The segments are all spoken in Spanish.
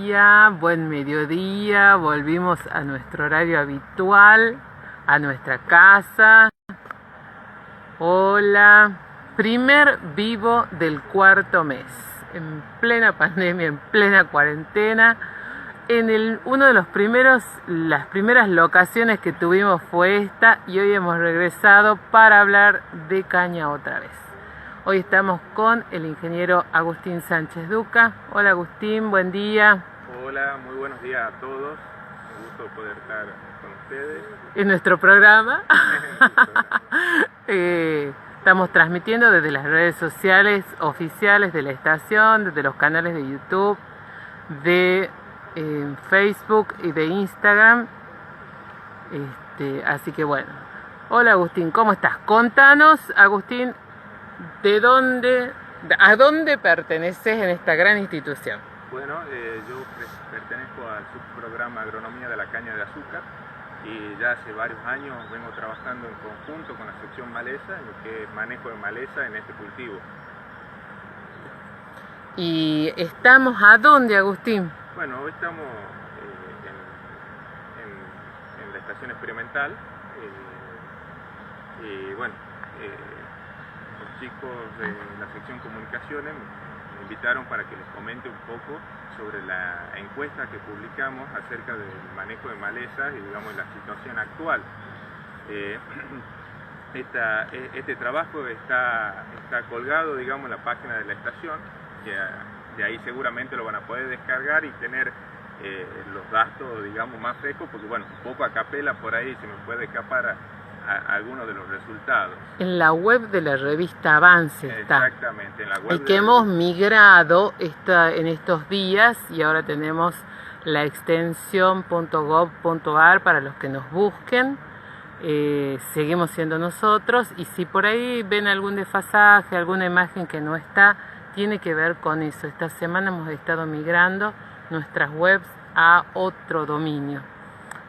día, buen mediodía, volvimos a nuestro horario habitual, a nuestra casa. Hola, primer vivo del cuarto mes, en plena pandemia, en plena cuarentena. Uno de las primeras locaciones que tuvimos fue esta y hoy hemos regresado para hablar de caña otra vez. Hoy estamos con el ingeniero Agustín Sánchez Duca. Hola Agustín, buen día. Hola, muy buenos días a todos. Un gusto poder estar con ustedes. En nuestro programa. Estamos transmitiendo desde las redes sociales oficiales de la estación, desde los canales de YouTube, de Facebook y de Instagram. Así que bueno. Hola Agustín, ¿cómo estás? Contanos, Agustín, ¿a dónde perteneces en esta gran institución? Bueno, yo pertenezco al subprograma Agronomía de la Caña de Azúcar y ya hace varios años vengo trabajando en conjunto con la sección maleza, en lo que es manejo de maleza en este cultivo. ¿Y estamos a dónde, Agustín? Bueno, hoy estamos en la estación experimental y bueno, los chicos de la sección comunicaciones me invitaron para que les comente un poco sobre la encuesta que publicamos acerca del manejo de malezas y digamos la situación actual. Este trabajo está colgado digamos en la página de la estación, que de ahí seguramente lo van a poder descargar y tener los datos digamos más frescos, porque bueno, un poco a capela por ahí se me puede escapar a algunos de los resultados. En la web de la revista Avance está. Exactamente, en la web. Y que hemos migrado en estos días y ahora tenemos la extensión .gov.ar para los que nos busquen. Seguimos siendo nosotros y si por ahí ven algún desfasaje, alguna imagen que no está, tiene que ver con eso. Esta semana hemos estado migrando nuestras webs a otro dominio.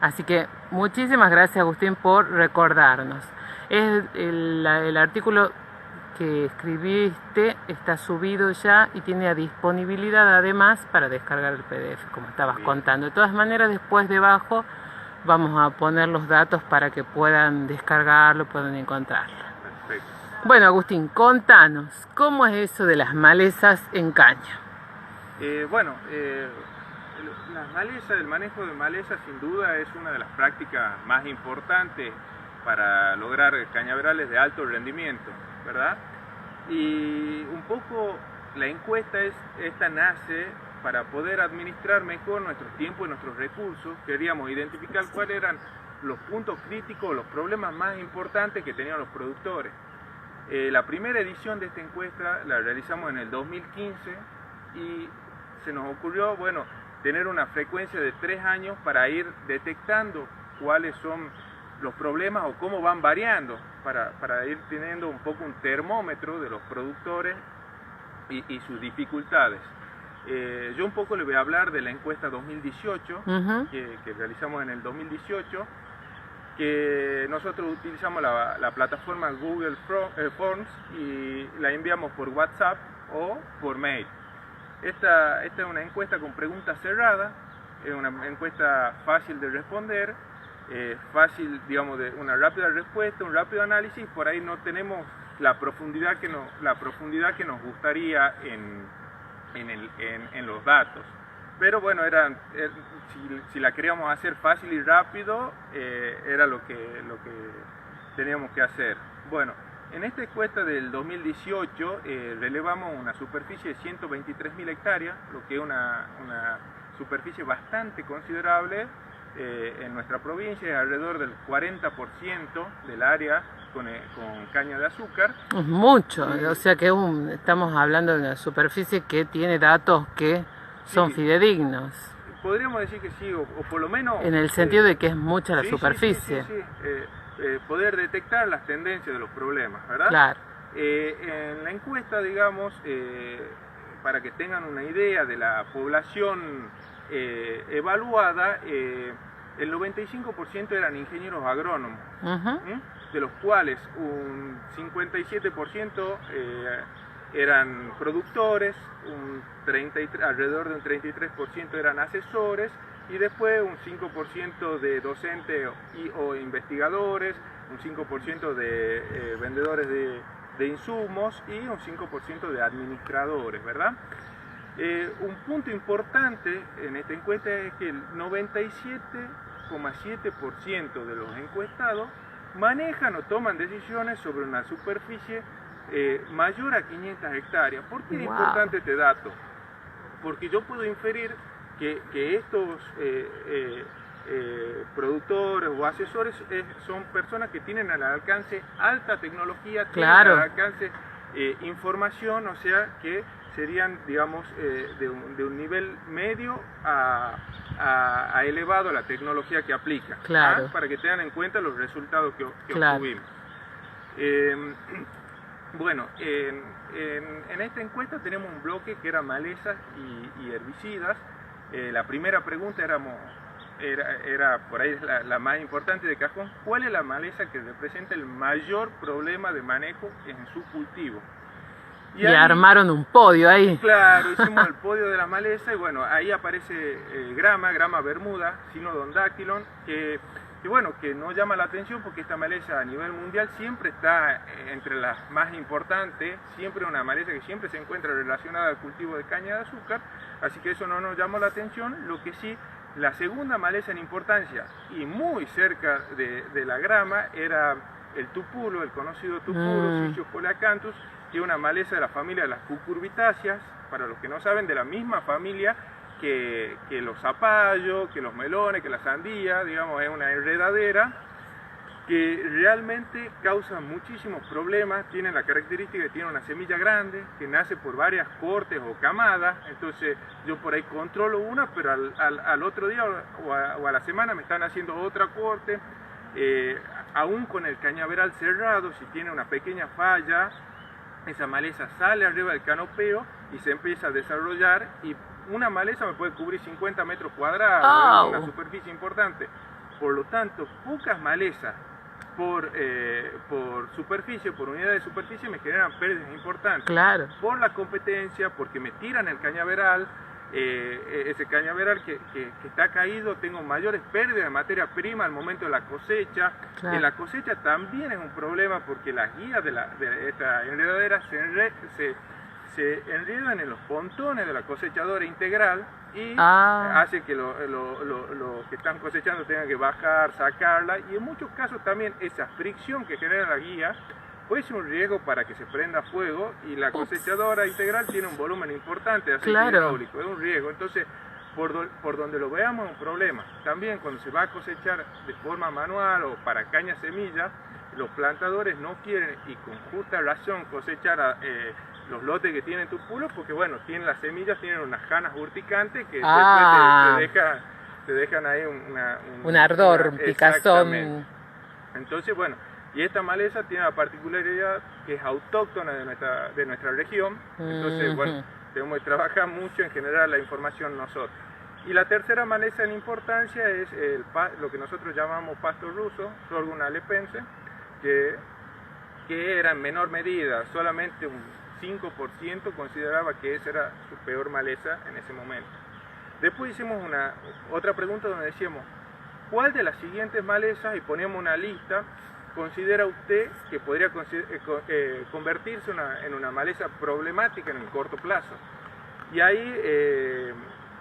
Así que muchísimas gracias Agustín por recordarnos. El artículo que escribiste está subido ya y tiene a disponibilidad además para descargar el PDF, como estabas contando. De todas maneras, después debajo vamos a poner los datos para que puedan descargarlo, puedan encontrarlo. Perfecto. Bueno Agustín, contanos, ¿cómo es eso de las malezas en caña? El manejo de malezas sin duda es una de las prácticas más importantes para lograr cañaverales de alto rendimiento, ¿verdad? Y un poco la encuesta esta nace para poder administrar mejor nuestro tiempo y nuestros recursos. Queríamos identificar cuáles eran los puntos críticos, los problemas más importantes que tenían los productores. La primera edición de esta encuesta la realizamos en el 2015 y se nos ocurrió, bueno, tener una frecuencia de 3 años para ir detectando cuáles son los problemas o cómo van variando, para ir teniendo un poco un termómetro de los productores y sus dificultades. Yo un poco le voy a hablar de la encuesta 2018 que realizamos en el 2018, que nosotros utilizamos la plataforma Google Forms y la enviamos por WhatsApp o por mail. Esta es una encuesta con preguntas cerradas, es una encuesta fácil de responder, fácil, digamos, de una rápida respuesta, un rápido análisis. Por ahí no tenemos la profundidad que nos gustaría en los datos. Pero bueno, si la queríamos hacer fácil y rápido, era lo que teníamos que hacer. Bueno, en esta encuesta del 2018 relevamos una superficie de 123.000 hectáreas, lo que es una superficie bastante considerable en nuestra provincia, es alrededor del 40% del área con caña de azúcar. Es mucho, o sea que estamos hablando de una superficie que tiene datos que son fidedignos. Podríamos decir que sí, o por lo menos... En el sentido de que es mucha la superficie. Sí. Poder detectar las tendencias de los problemas, ¿verdad? Claro. En la encuesta, digamos, para que tengan una idea de la población evaluada, el 95% eran ingenieros agrónomos, de los cuales un 57% eran productores, alrededor de un 33% eran asesores, y después un 5% de docentes o investigadores, un 5% de vendedores de insumos y un 5% de administradores, ¿verdad? Un punto importante en esta encuesta es que el 97,7% de los encuestados manejan o toman decisiones sobre una superficie mayor a 500 hectáreas. ¿Por qué es importante este dato? Porque yo puedo inferir que estos productores o asesores son personas que tienen al alcance alta tecnología, tienen al alcance información, o sea que serían, digamos, de un nivel medio a elevado la tecnología que aplica, para que tengan en cuenta los resultados que obtuvimos. Bueno, en esta encuesta tenemos un bloque que era malezas y herbicidas. La primera pregunta era por ahí la más importante de cajón: ¿cuál es la maleza que representa el mayor problema de manejo en su cultivo? Y ahí, armaron un podio ahí. Claro, hicimos el podio de la maleza y bueno, ahí aparece grama bermuda, Cynodon-Dactylon, que no llama la atención porque esta maleza a nivel mundial siempre está entre las más importantes, siempre una maleza que siempre se encuentra relacionada al cultivo de caña de azúcar, así que eso no nos llamó la atención. Lo que sí, la segunda maleza en importancia y muy cerca de la grama era el tupulo, el conocido tupulo, Sicyos coleacanthus, que es una maleza de la familia de las cucurbitáceas, para los que no saben, de la misma familia que los zapallos, que los melones, que la sandía, digamos, es una enredadera que realmente causa muchísimos problemas. Tiene la característica de que tiene una semilla grande, que nace por varias cortes o camadas. Entonces yo por ahí controlo una, pero al otro día o a la semana me están haciendo otra corte. Aún con el cañaveral cerrado, si tiene una pequeña falla, esa maleza sale arriba del canopeo y se empieza a desarrollar, y una maleza me puede cubrir 50 metros cuadrados, una superficie importante. Por lo tanto, pocas malezas por superficie, por unidad de superficie, me generan pérdidas importantes. Claro. Por la competencia, porque me tiran el cañaveral, ese cañaveral que está caído, tengo mayores pérdidas de materia prima al momento de la cosecha. Claro. En la cosecha también es un problema porque las guías de esta enredadera se enredan en los pontones de la cosechadora integral y hace que los que están cosechando tengan que bajar, sacarla, y en muchos casos también esa fricción que genera la guía puede ser un riesgo para que se prenda fuego, y la cosechadora integral tiene un volumen importante de aceite hidráulico, es un riesgo. Entonces, por donde lo veamos es un problema. También cuando se va a cosechar de forma manual o para caña semilla, los plantadores no quieren, y con justa razón, cosechar los lotes que tienen tupulo, porque bueno, las semillas tienen unas canas urticantes que después te dejan ahí un ardor, un picazón. Entonces, bueno, y esta maleza tiene la particularidad que es autóctona de nuestra región. Entonces, bueno, tenemos que trabajar mucho en generar la información nosotros. Y la tercera maleza en importancia es lo que nosotros llamamos pasto ruso, Sorghum alepense, que era en menor medida, solamente un 5% consideraba que esa era su peor maleza en ese momento. Después hicimos otra pregunta donde decíamos: ¿cuál de las siguientes malezas, y poníamos una lista, considera usted que podría convertirse en una maleza problemática en el corto plazo? Y ahí,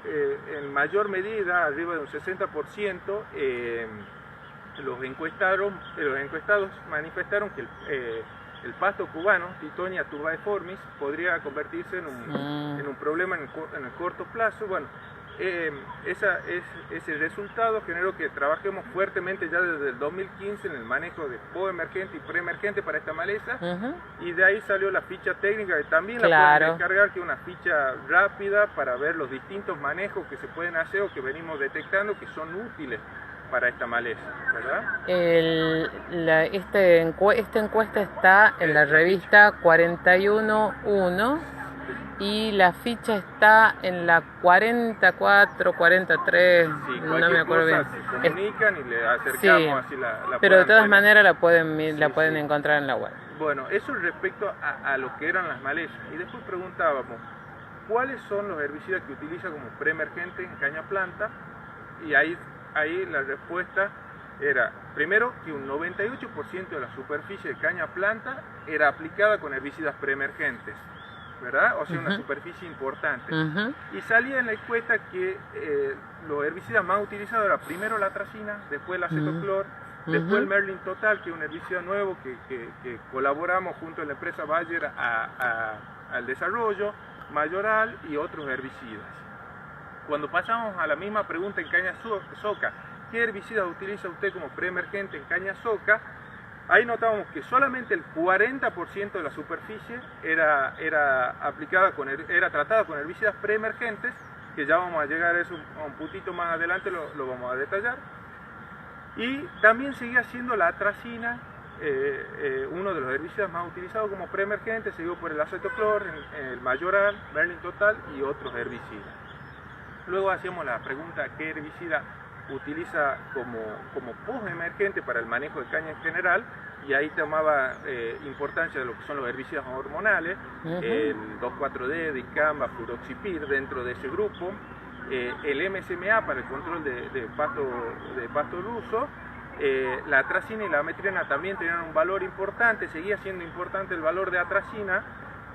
en mayor medida, arriba de un 60%, los encuestados manifestaron que el pasto cubano, Tithonia tubaeformis, podría convertirse en un problema en el corto plazo. Bueno, ese resultado generó que trabajemos fuertemente ya desde el 2015 en el manejo de poemergente y preemergente para esta maleza, y de ahí salió la ficha técnica, que también la pueden descargar, que es una ficha rápida para ver los distintos manejos que se pueden hacer o que venimos detectando que son útiles para esta maleza, ¿verdad? Esta encuesta está en la revista 41.1 y la ficha está en la 44, 43, sí, no me acuerdo bien. Se comunican y le acercamos así la pero de todas maneras la pueden encontrar en la web. Bueno, eso respecto a lo que eran las malezas. Y después preguntábamos, ¿cuáles son los herbicidas que utiliza como preemergente en caña planta? Y ahí la respuesta era, primero, que un 98% de la superficie de caña planta era aplicada con herbicidas preemergentes, ¿verdad? O sea, una superficie importante. Y salía en la encuesta que los herbicidas más utilizados eran primero la atracina, después el acetoclor, después el Merlin Total, que es un herbicida nuevo que colaboramos junto a la empresa Bayer al desarrollo, Mayoral y otros herbicidas. Cuando pasamos a la misma pregunta en caña soca, ¿qué herbicidas utiliza usted como preemergente en caña soca? Ahí notábamos que solamente el 40% de la superficie era tratada con herbicidas preemergentes, que ya vamos a llegar a eso un puntito más adelante, lo vamos a detallar. Y también seguía siendo la atracina uno de los herbicidas más utilizados como preemergente, seguido por el acetoclor, el Mayoral, Merlin Total y otros herbicidas. Luego hacíamos la pregunta, ¿qué herbicida utiliza como postemergente para el manejo de caña en general? Y ahí tomaba importancia de lo que son los herbicidas hormonales, el 2,4-D, dicamba, fluroxipir dentro de ese grupo, el MSMA para el control de pasto ruso, la atracina y la ametrina también tenían un valor importante, seguía siendo importante el valor de atracina,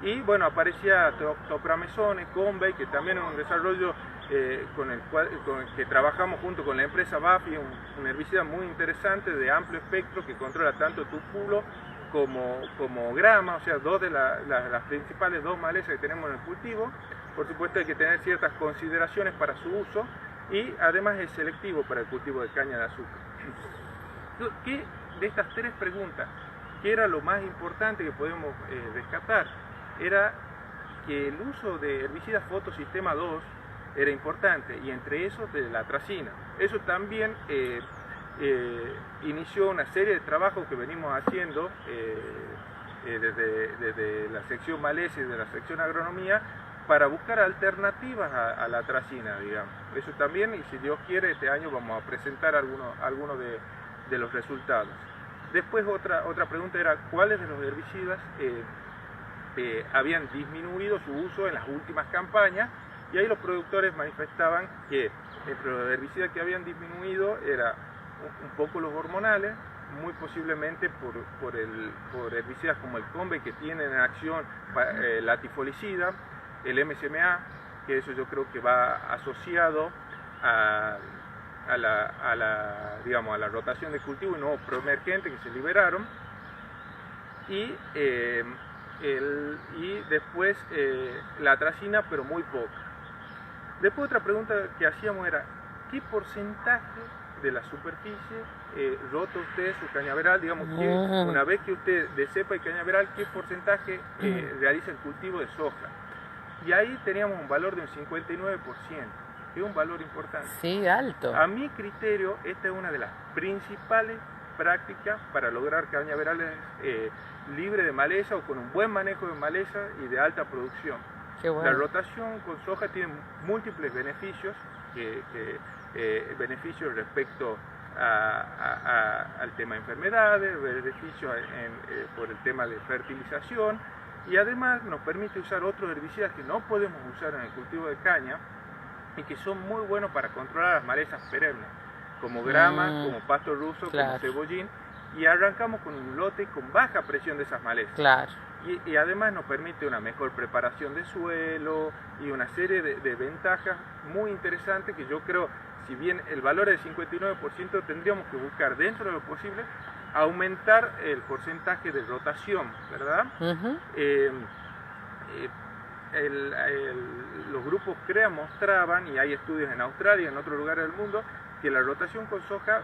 y bueno, aparecía topramezone, Convey, que también es un desarrollo con el que trabajamos junto con la empresa Bafi, un herbicida muy interesante de amplio espectro que controla tanto tupulo como grama, o sea, dos de las principales dos malezas que tenemos en el cultivo. Por supuesto hay que tener ciertas consideraciones para su uso y además es selectivo para el cultivo de caña de azúcar. ¿Qué de estas tres preguntas, qué era lo más importante que podemos rescatar? Era que el uso de herbicidas fotosistema 2 era importante, y entre esos de la atracina. Eso también inició una serie de trabajos que venimos haciendo desde la sección maleza y de la sección agronomía para buscar alternativas a la atracina, digamos. Eso también, y si Dios quiere, este año vamos a presentar algunos de los resultados. Después otra pregunta era, ¿cuáles de los herbicidas habían disminuido su uso en las últimas campañas? Y ahí los productores manifestaban que entre los herbicidas que habían disminuido era un poco los hormonales, muy posiblemente por herbicidas como el Convey, que tienen en acción latifolicida, el MSMA, que eso yo creo que va asociado a la rotación de cultivo y nuevos preemergentes que se liberaron, y después la atracina, pero muy poca. Después otra pregunta que hacíamos era, ¿qué porcentaje de la superficie rota usted su cañaveral? Digamos, que una vez que usted de cepa y cañaveral, ¿qué porcentaje realiza el cultivo de soja? Y ahí teníamos un valor de un 59%, que es un valor importante. Sí, alto. A mi criterio, esta es una de las principales prácticas para lograr cañaverales libres de maleza o con un buen manejo de maleza y de alta producción. Qué bueno. La rotación con soja tiene múltiples beneficios, beneficios respecto al tema de enfermedades, beneficios por el tema de fertilización, y además nos permite usar otros herbicidas que no podemos usar en el cultivo de caña y que son muy buenos para controlar las malezas perennes, como grama, como pasto ruso, como cebollín, y arrancamos con un lote con baja presión de esas malezas. Claro. Y además nos permite una mejor preparación de suelo y una serie de ventajas muy interesantes que yo creo, si bien el valor es del 59%, tendríamos que buscar dentro de lo posible aumentar el porcentaje de rotación, ¿verdad? Los grupos CREA mostraban, y hay estudios en Australia y en otros lugares del mundo, que la rotación con soja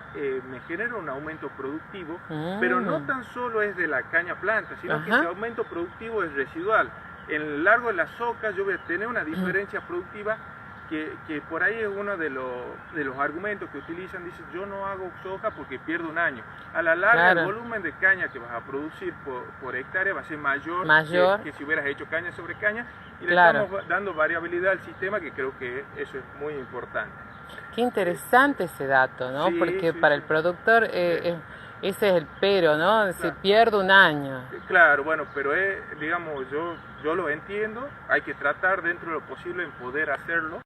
me genera un aumento productivo, pero no tan solo es de la caña planta, sino que ese aumento productivo es residual. En el largo de la soja yo voy a tener una diferencia productiva que por ahí es uno de los argumentos que utilizan. Dicen, yo no hago soja porque pierdo un año. A la larga, el volumen de caña que vas a producir por hectárea va a ser mayor. Que si hubieras hecho caña sobre caña, y le estamos dando variabilidad al sistema, que creo que eso es muy importante. Qué interesante ese dato, ¿no? Porque para el productor Ese es el pero, ¿no? Se pierde un año. Claro, bueno, pero digamos, yo lo entiendo, hay que tratar dentro de lo posible en poder hacerlo,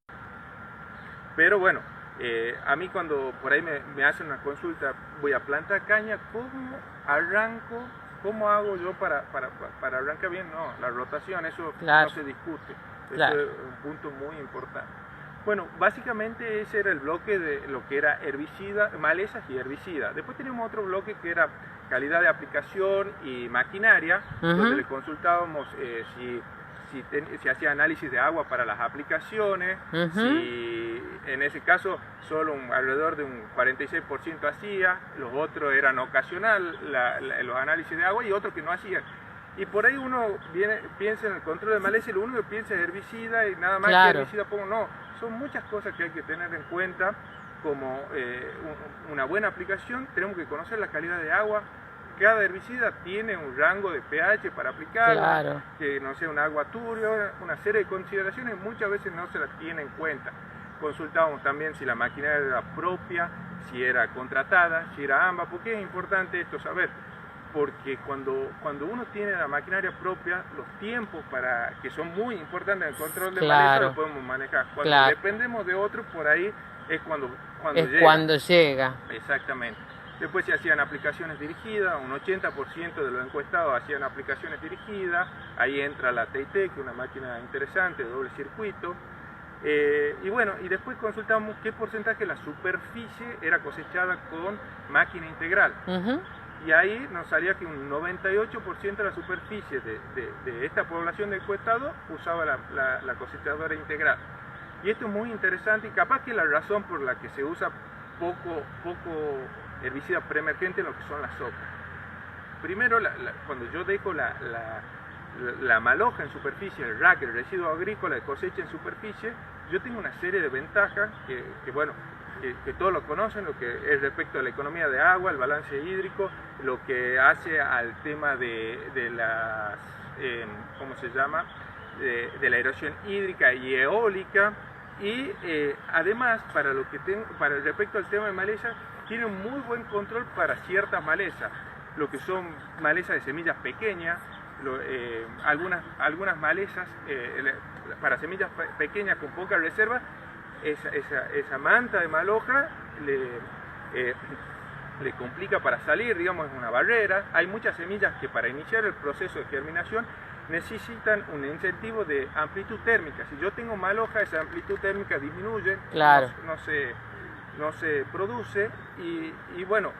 pero bueno, a mí cuando por ahí me hacen una consulta, voy a plantar caña, ¿cómo arranco? ¿Cómo hago yo para arrancar bien? No, la rotación, eso Claro. no se discute, Claro. eso es un punto muy importante. Bueno, básicamente ese era el bloque de lo que era herbicida, malezas y herbicida. Después tenemos otro bloque que era calidad de aplicación y maquinaria, donde le consultábamos si hacía análisis de agua para las aplicaciones, si en ese caso solo alrededor de un 46% hacía, los otros eran ocasional los análisis de agua y otros que no hacían. Y por ahí uno piensa en el control de maleza y lo único que piensa es herbicida y nada más que herbicida pongo. No, son muchas cosas que hay que tener en cuenta como una buena aplicación. Tenemos que conocer la calidad de agua. Cada herbicida tiene un rango de pH para aplicar, que no sea un agua turbia, una serie de consideraciones muchas veces no se las tiene en cuenta. Consultábamos también si la maquinaria era propia, si era contratada, si era ambas, porque es importante esto saber. Porque cuando uno tiene la maquinaria propia, los tiempos que son muy importantes en el control de maleza lo podemos manejar. Cuando dependemos de otro, por ahí es cuando llega. Exactamente. Después se hacían aplicaciones dirigidas, un 80% de los encuestados hacían aplicaciones dirigidas, ahí entra la TIT, que es una máquina interesante, de doble circuito. Y bueno, y después consultamos qué porcentaje de la superficie era cosechada con máquina integral. Y ahí nos salía que un 98% de la superficie de esta población de encuestados usaba la cosechadora integral. Y esto es muy interesante y capaz que la razón por la que se usa poco herbicida preemergente en lo que son las sopas. Primero, cuando yo dejo la maloja en superficie, el RAC, el residuo agrícola de cosecha en superficie, yo tengo una serie de ventajas que todos lo conocen, lo que es respecto a la economía de agua, el balance hídrico, lo que hace al tema de las, ¿cómo se llama?, de la erosión hídrica y eólica, y además para respecto al tema de maleza, tiene un muy buen control para ciertas malezas, lo que son malezas de semillas pequeñas, algunas malezas para semillas pequeñas con poca reserva. Esa manta de maloja le complica para salir, digamos, es una barrera. Hay muchas semillas que para iniciar el proceso de germinación necesitan un incentivo de amplitud térmica. Si yo tengo maloja, esa amplitud térmica disminuye, no se produce y bueno,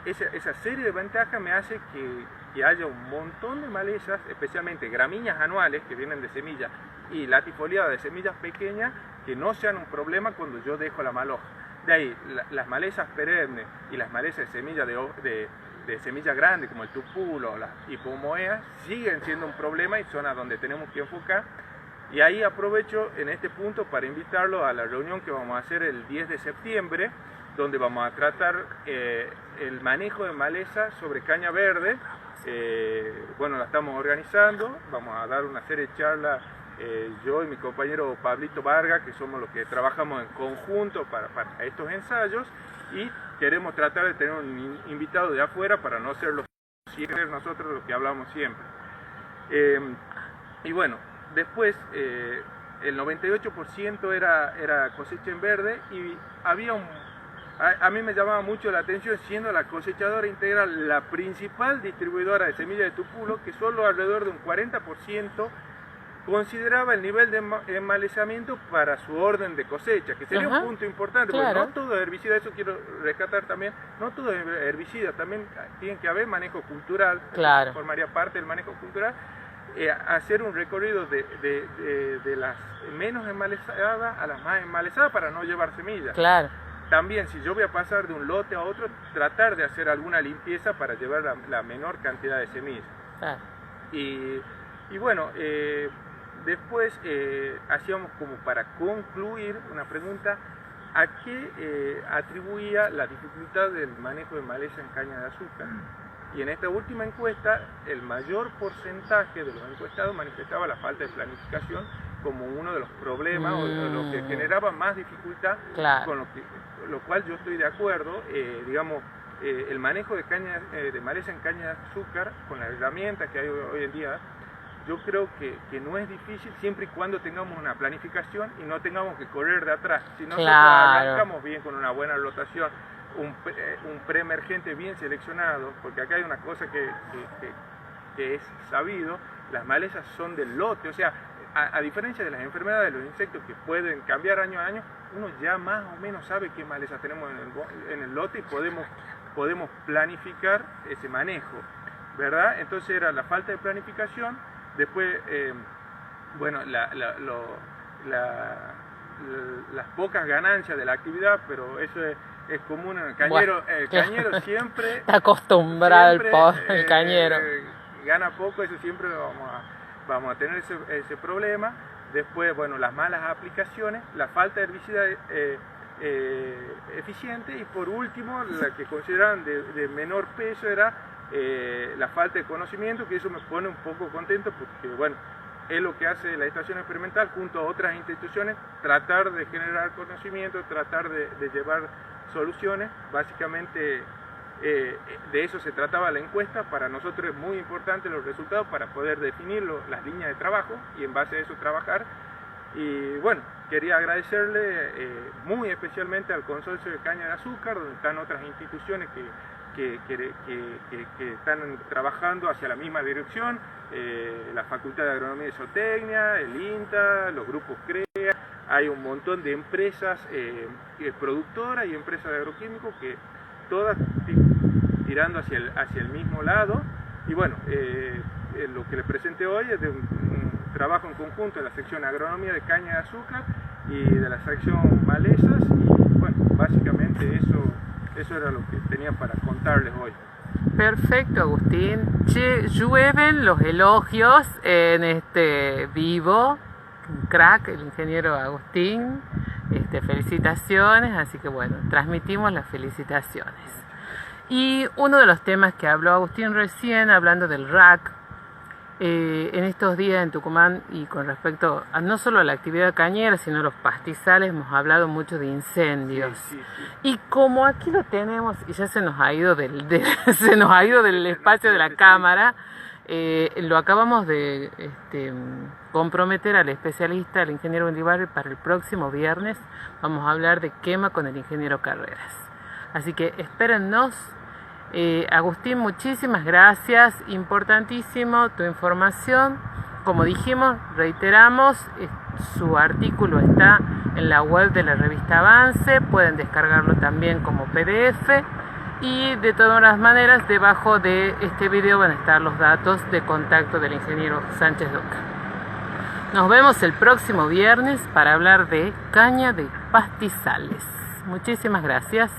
esa serie de ventajas me hace que haya un montón de malezas, especialmente gramíneas anuales que vienen de semillas y latifoliadas de semillas pequeñas, que no sean un problema cuando yo dejo la maloja. De ahí, las malezas perennes y las malezas de semilla de semilla grande como el tupulo o las hipomoeas siguen siendo un problema y son a donde tenemos que enfocar. Y ahí aprovecho en este punto para invitarlo a la reunión que vamos a hacer el 10 de septiembre, donde vamos a tratar el manejo de maleza sobre caña verde. Bueno, la estamos organizando, vamos a dar una serie de charlas, yo y mi compañero Pablito Vargas, que somos los que trabajamos en conjunto para estos ensayos, y queremos tratar de tener un invitado de afuera para no ser nosotros los que hablamos siempre. Y bueno, después el 98% era cosecha en verde y había a mí me llamaba mucho la atención, siendo la cosechadora integral la principal distribuidora de semillas de tupulo, que solo alrededor de un 40% consideraba el nivel de enmalezamiento para su orden de cosecha, que sería un punto importante, porque no todo es herbicida, eso quiero rescatar también, no todo es herbicida, también tiene que haber manejo cultural, formaría parte del manejo cultural, hacer un recorrido de las menos enmalezadas a las más enmalezadas para no llevar semillas. También, si yo voy a pasar de un lote a otro, tratar de hacer alguna limpieza para llevar la menor cantidad de semillas. Y bueno, después hacíamos como para concluir una pregunta: ¿a qué atribuía la dificultad del manejo de maleza en caña de azúcar? Y en esta última encuesta, el mayor porcentaje de los encuestados manifestaba la falta de planificación como uno de los problemas o lo que generaba más dificultad, con lo cual yo estoy de acuerdo. Digamos, el manejo de de maleza en caña de azúcar con las herramientas que hay hoy en día, yo creo que no es difícil siempre y cuando tengamos una planificación y no tengamos que correr de atrás. Si nosotros arrancamos bien con una buena rotación, un preemergente bien seleccionado, porque acá hay una cosa que es sabido, las malezas son del lote, o sea, a diferencia de las enfermedades de los insectos que pueden cambiar año a año, uno ya más o menos sabe qué malezas tenemos en el lote y podemos planificar ese manejo, ¿verdad? Entonces era la falta de planificación, después, bueno, las pocas ganancias de la actividad, pero eso es común en el cañero. Bueno, el cañero siempre... Está acostumbrado el cañero. Gana poco, eso siempre vamos a tener ese problema. Después, bueno, las malas aplicaciones, la falta de herbicida eficiente y por último, la que consideraban de menor peso era la falta de conocimiento, que eso me pone un poco contento porque, bueno, es lo que hace la estación experimental junto a otras instituciones, tratar de generar conocimiento, tratar de llevar soluciones. Básicamente de eso se trataba la encuesta. Para nosotros es muy importante los resultados para poder definir las líneas de trabajo y en base a eso trabajar. Y bueno, quería agradecerle muy especialmente al Consorcio de Caña de Azúcar, donde están otras instituciones que están trabajando hacia la misma dirección, la Facultad de Agronomía y Zootecnia, el INTA, los grupos CREA, hay un montón de empresas productoras y empresas de agroquímicos que todas tirando hacia el mismo lado. Y bueno, lo que les presenté hoy es de un trabajo en conjunto de la sección Agronomía de Caña de Azúcar y de la sección Malezas, y bueno, básicamente eso era lo que tenía para contarles hoy. Perfecto, Agustín. Llueven los elogios en este vivo. Un crack, el ingeniero Agustín. Felicitaciones, así que bueno, transmitimos las felicitaciones. Y uno de los temas que habló Agustín recién, hablando del RAC, en estos días en Tucumán y con respecto a no solo a la actividad cañera, sino a los pastizales, hemos hablado mucho de incendios. Sí. Y como aquí lo tenemos y ya se nos ha ido del espacio de la cámara, lo acabamos de comprometer al especialista, al ingeniero Ulibarri, para el próximo viernes. Vamos a hablar de quema con el ingeniero Carreras. Así que espérennos. Agustín, muchísimas gracias, importantísimo tu información. Como dijimos, reiteramos, su artículo está en la web de la revista Avance, pueden descargarlo también como PDF y de todas las maneras debajo de este video van a estar los datos de contacto del ingeniero Sánchez Doca. Nos vemos el próximo viernes para hablar de caña de pastizales. Muchísimas gracias.